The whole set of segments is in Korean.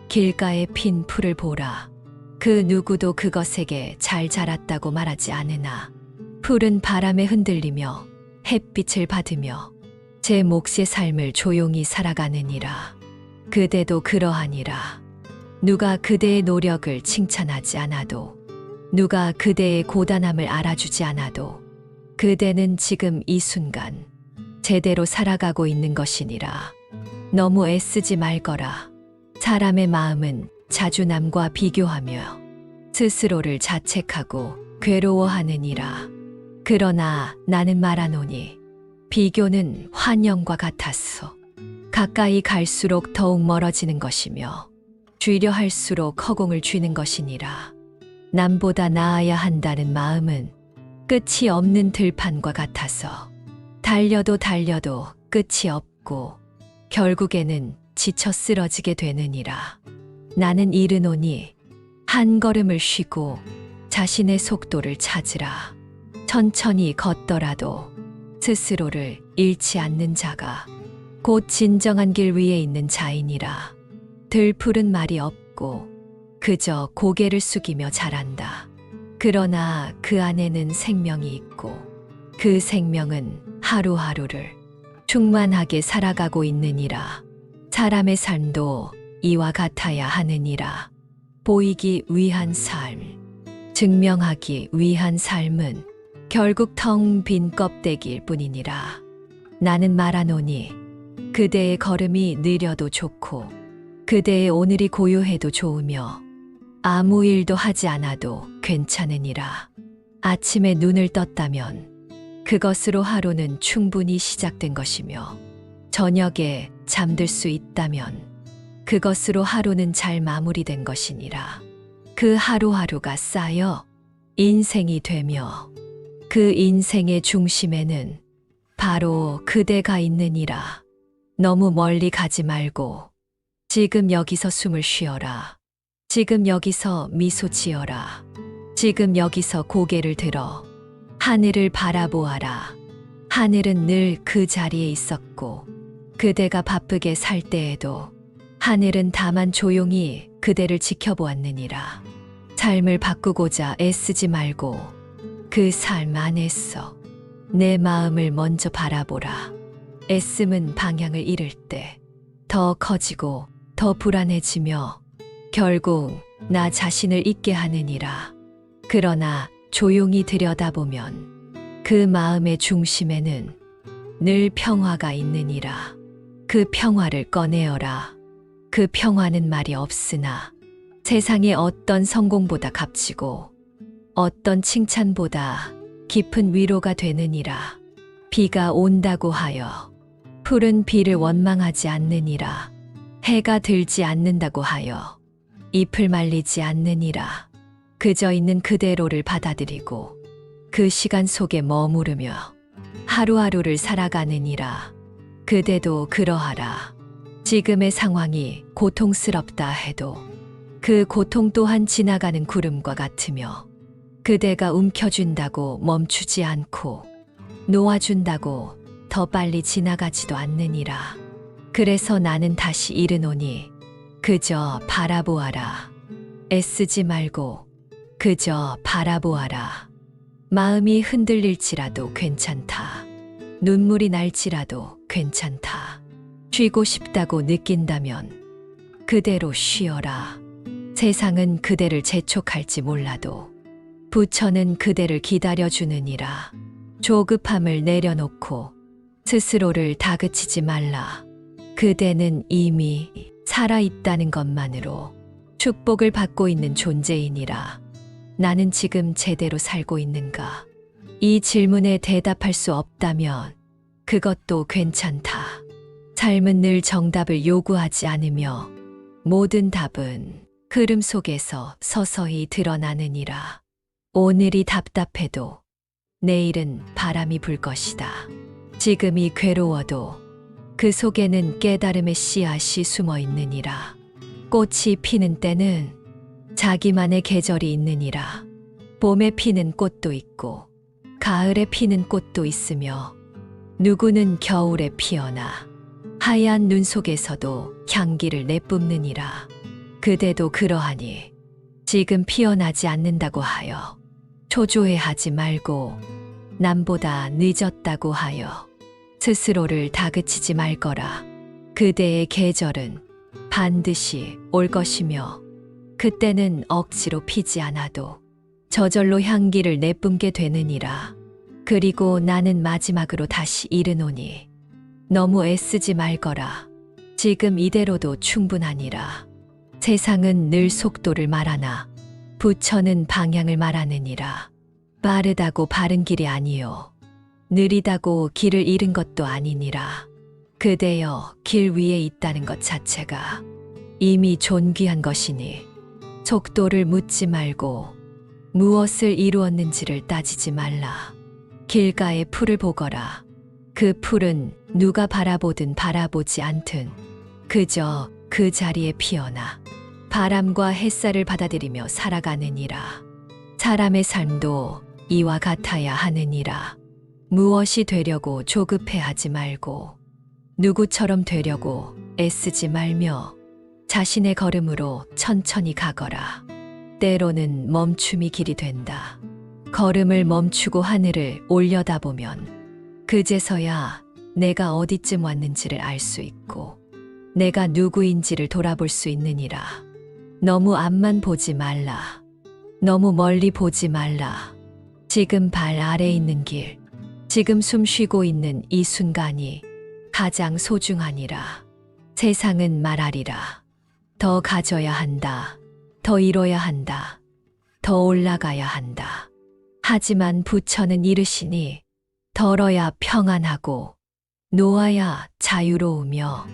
길가에 핀 풀을 보라. 그 누구도 그것에게 잘 자랐다고 말하지 않으나 풀은 바람에 흔들리며 햇빛을 받으며 제 몫의 삶을 조용히 살아가느니라. 그대도 그러하니라. 누가 그대의 노력을 칭찬하지 않아도, 누가 그대의 고단함을 알아주지 않아도 그대는 지금 이 순간 제대로 살아가고 있는 것이니라. 너무 애쓰지 말거라. 사람의 마음은 자주 남과 비교하며 스스로를 자책하고 괴로워하느니라. 그러나 나는 말하노니 비교는 환영과 같았소. 가까이 갈수록 더욱 멀어지는 것이며 쥐려 할수록 허공을 쥐는 것이니라. 남보다 나아야 한다는 마음은 끝이 없는 들판과 같아서 달려도 달려도 끝이 없고 결국에는 지쳐 쓰러지게 되느니라. 나는 이르노니 한 걸음을 쉬고 자신의 속도를 찾으라. 천천히 걷더라도 스스로를 잃지 않는 자가 곧 진정한 길 위에 있는 자이니라. 들풀은 말이 없고 그저 고개를 숙이며 자란다. 그러나 그 안에는 생명이 있고 그 생명은 하루하루를 충만하게 살아가고 있느니라. 사람의 삶도 이와 같아야 하느니라. 보이기 위한 삶, 증명하기 위한 삶은 결국 텅 빈 껍데기일 뿐이니라. 나는 말하노니 그대의 걸음이 느려도 좋고 그대의 오늘이 고요해도 좋으며 아무 일도 하지 않아도 괜찮으니라. 아침에 눈을 떴다면 그것으로 하루는 충분히 시작된 것이며 저녁에 잠들 수 있다면 그것으로 하루는 잘 마무리된 것이니라. 그 하루하루가 쌓여 인생이 되며 그 인생의 중심에는 바로 그대가 있느니라. 너무 멀리 가지 말고 지금 여기서 숨을 쉬어라. 지금 여기서 미소 지어라. 지금 여기서 고개를 들어 하늘을 바라보아라. 하늘은 늘 그 자리에 있었고 그대가 바쁘게 살 때에도 하늘은 다만 조용히 그대를 지켜보았느니라. 삶을 바꾸고자 애쓰지 말고 그 삶 안에서 내 마음을 먼저 바라보라. 애씀은 방향을 잃을 때 더 커지고 더 불안해지며 결국 나 자신을 잊게 하느니라. 그러나 조용히 들여다보면 그 마음의 중심에는 늘 평화가 있느니라. 그 평화를 꺼내어라. 그 평화는 말이 없으나 세상의 어떤 성공보다 값지고 어떤 칭찬보다 깊은 위로가 되느니라. 비가 온다고 하여 풀은 비를 원망하지 않느니라. 해가 들지 않는다고 하여 잎을 말리지 않느니라. 그저 있는 그대로를 받아들이고 그 시간 속에 머무르며 하루하루를 살아가느니라. 그대도 그러하라. 지금의 상황이 고통스럽다 해도 그 고통 또한 지나가는 구름과 같으며 그대가 움켜쥔다고 멈추지 않고 놓아준다고 더 빨리 지나가지도 않느니라. 그래서 나는 다시 이르노니 그저 바라보아라. 애쓰지 말고 그저 바라보아라. 마음이 흔들릴지라도 괜찮다. 눈물이 날지라도 괜찮다. 쉬고 싶다고 느낀다면 그대로 쉬어라. 세상은 그대를 재촉할지 몰라도 부처는 그대를 기다려주느니라. 조급함을 내려놓고 스스로를 다그치지 말라. 그대는 이미 살아있다는 것만으로 축복을 받고 있는 존재이니라. 나는 지금 제대로 살고 있는가? 이 질문에 대답할 수 없다면 그것도 괜찮다. 삶은 늘 정답을 요구하지 않으며 모든 답은 흐름 속에서 서서히 드러나느니라. 오늘이 답답해도 내일은 바람이 불 것이다. 지금이 괴로워도 그 속에는 깨달음의 씨앗이 숨어 있느니라. 꽃이 피는 때는 자기만의 계절이 있느니라. 봄에 피는 꽃도 있고 가을에 피는 꽃도 있으며 누구는 겨울에 피어나 하얀 눈 속에서도 향기를 내뿜느니라. 그대도 그러하니 지금 피어나지 않는다고 하여 초조해하지 말고 남보다 늦었다고 하여 스스로를 다그치지 말거라. 그대의 계절은 반드시 올 것이며 그때는 억지로 피지 않아도 저절로 향기를 내뿜게 되느니라. 그리고 나는 마지막으로 다시 이르노니 너무 애쓰지 말거라. 지금 이대로도 충분하니라. 세상은 늘 속도를 말하나 부처는 방향을 말하느니라. 빠르다고 바른 길이 아니요 느리다고 길을 잃은 것도 아니니라. 그대여 길 위에 있다는 것 자체가 이미 존귀한 것이니 속도를 묻지 말고 무엇을 이루었는지를 따지지 말라. 길가의 풀을 보거라. 그 풀은 누가 바라보든 바라보지 않든 그저 그 자리에 피어나 바람과 햇살을 받아들이며 살아가느니라. 사람의 삶도 이와 같아야 하느니라. 무엇이 되려고 조급해하지 말고 누구처럼 되려고 애쓰지 말며 자신의 걸음으로 천천히 가거라. 때로는 멈춤이 길이 된다. 걸음을 멈추고 하늘을 올려다보면 그제서야 내가 어디쯤 왔는지를 알 수 있고 내가 누구인지를 돌아볼 수 있느니라. 너무 앞만 보지 말라. 너무 멀리 보지 말라. 지금 발 아래 있는 길, 지금 숨 쉬고 있는 이 순간이 가장 소중하니라. 세상은 말하리라. 더 가져야 한다. 더 이뤄야 한다. 더 올라가야 한다. 하지만 부처는 이르시니 덜어야 평안하고 놓아야 자유로우며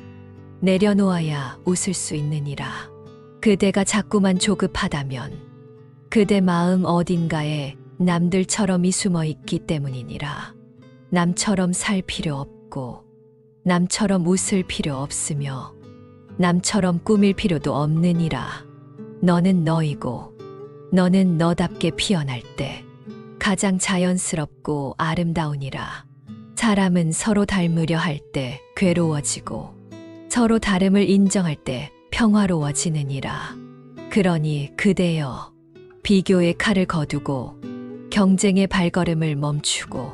내려놓아야 웃을 수 있느니라. 그대가 자꾸만 조급하다면 그대 마음 어딘가에 남들처럼이 숨어 있기 때문이니라. 남처럼 살 필요 없고 남처럼 웃을 필요 없으며 남처럼 꾸밀 필요도 없느니라. 너는 너이고 너는 너답게 피어날 때 가장 자연스럽고 아름다우니라. 사람은 서로 닮으려 할 때 괴로워지고 서로 다름을 인정할 때 평화로워지느니라. 그러니 그대여 비교의 칼을 거두고 경쟁의 발걸음을 멈추고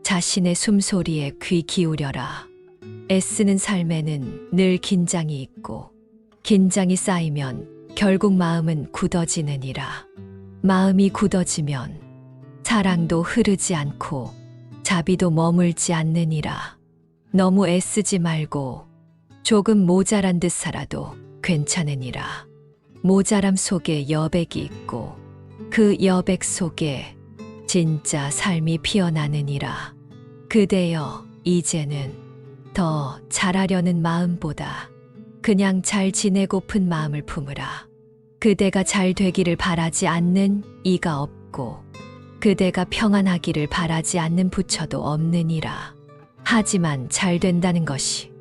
자신의 숨소리에 귀 기울여라. 애쓰는 삶에는 늘 긴장이 있고 긴장이 쌓이면 결국 마음은 굳어지느니라. 마음이 굳어지면 사랑도 흐르지 않고 자비도 머물지 않느니라. 너무 애쓰지 말고 조금 모자란 듯 살아도 괜찮으니라. 모자람 속에 여백이 있고 그 여백 속에 진짜 삶이 피어나느니라. 그대여 이제는 더 잘하려는 마음보다 그냥 잘 지내고픈 마음을 품으라. 그대가 잘 되기를 바라지 않는 이가 없고 그대가 평안하기를 바라지 않는 부처도 없느니라. 하지만 잘 된다는 것이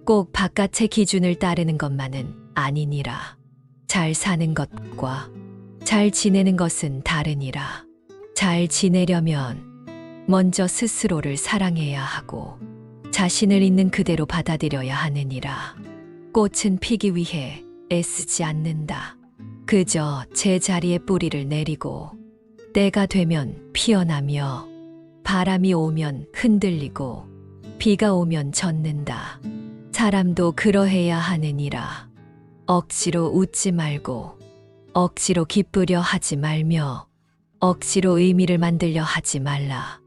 꼭 바깥의 기준을 따르는 것만은 아니니라. 잘 사는 것과 잘 지내는 것은 다르니라. 잘 지내려면 먼저 스스로를 사랑해야 하고 자신을 있는 그대로 받아들여야 하느니라. 꽃은 피기 위해 애쓰지 않는다. 그저 제자리에 뿌리를 내리고 때가 되면 피어나며 바람이 오면 흔들리고 비가 오면 젖는다. 사람도 그러해야 하느니라. 억지로 웃지 말고 억지로 기쁘려 하지 말며 억지로 의미를 만들려 하지 말라.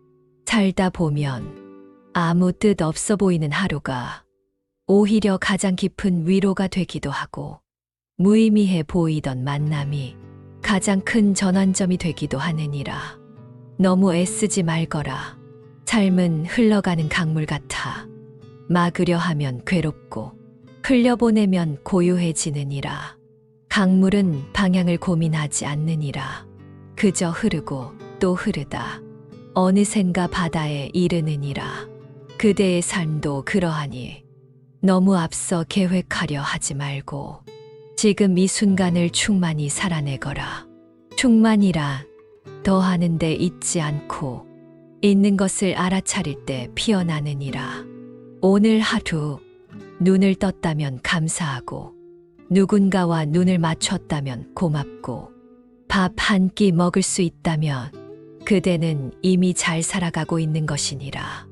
살다 보면 아무 뜻 없어 보이는 하루가 오히려 가장 깊은 위로가 되기도 하고 무의미해 보이던 만남이 가장 큰 전환점이 되기도 하느니라. 너무 애쓰지 말거라. 삶은 흘러가는 강물 같아. 막으려 하면 괴롭고 흘려보내면 고요해지느니라. 강물은 방향을 고민하지 않느니라. 그저 흐르고 또 흐르다 어느샌가 바다에 이르느니라. 그대의 삶도 그러하니 너무 앞서 계획하려 하지 말고 지금 이 순간을 충만히 살아내거라. 충만이라 더하는 데 있지 않고 있는 것을 알아차릴 때 피어나느니라. 오늘 하루 눈을 떴다면 감사하고 누군가와 눈을 맞췄다면 고맙고 밥 한 끼 먹을 수 있다면 그대는 이미 잘 살아가고 있는 것이니라.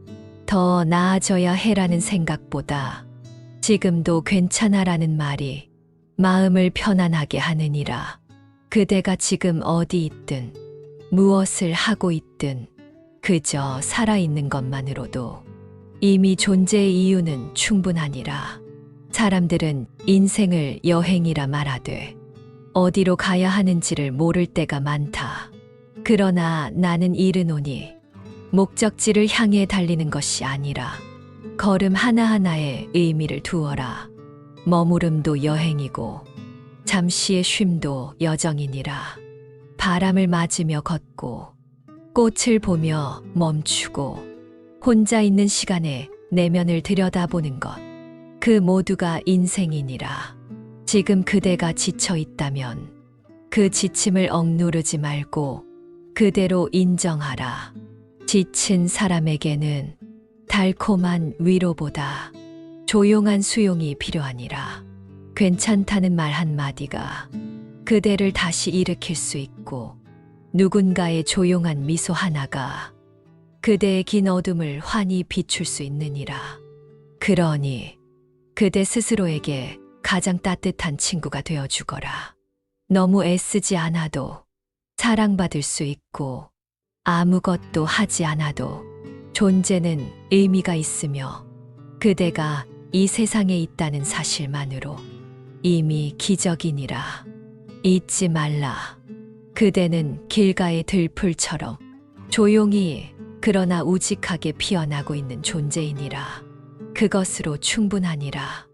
더 나아져야 해라는 생각보다 지금도 괜찮아라는 말이 마음을 편안하게 하느니라. 그대가 지금 어디 있든 무엇을 하고 있든 그저 살아있는 것만으로도 이미 존재의 이유는 충분하니라. 사람들은 인생을 여행이라 말하되 어디로 가야 하는지를 모를 때가 많다. 그러나 나는 이르노니 목적지를 향해 달리는 것이 아니라 걸음 하나하나에 의미를 두어라. 머무름도 여행이고 잠시의 쉼도 여정이니라. 바람을 맞으며 걷고 꽃을 보며 멈추고 혼자 있는 시간에 내면을 들여다보는 것, 그 모두가 인생이니라. 지금 그대가 지쳐 있다면 그 지침을 억누르지 말고 그대로 인정하라. 지친 사람에게는 달콤한 위로보다 조용한 수용이 필요하니라. 괜찮다는 말 한마디가 그대를 다시 일으킬 수 있고 누군가의 조용한 미소 하나가 그대의 긴 어둠을 환히 비출 수 있느니라. 그러니 그대 스스로에게 가장 따뜻한 친구가 되어주거라. 너무 애쓰지 않아도 사랑받을 수 있고 아무것도 하지 않아도 존재는 의미가 있으며 그대가 이 세상에 있다는 사실만으로 이미 기적이니라. 잊지 말라. 그대는 길가의 들풀처럼 조용히 그러나 우직하게 피어나고 있는 존재이니라. 그것으로 충분하니라.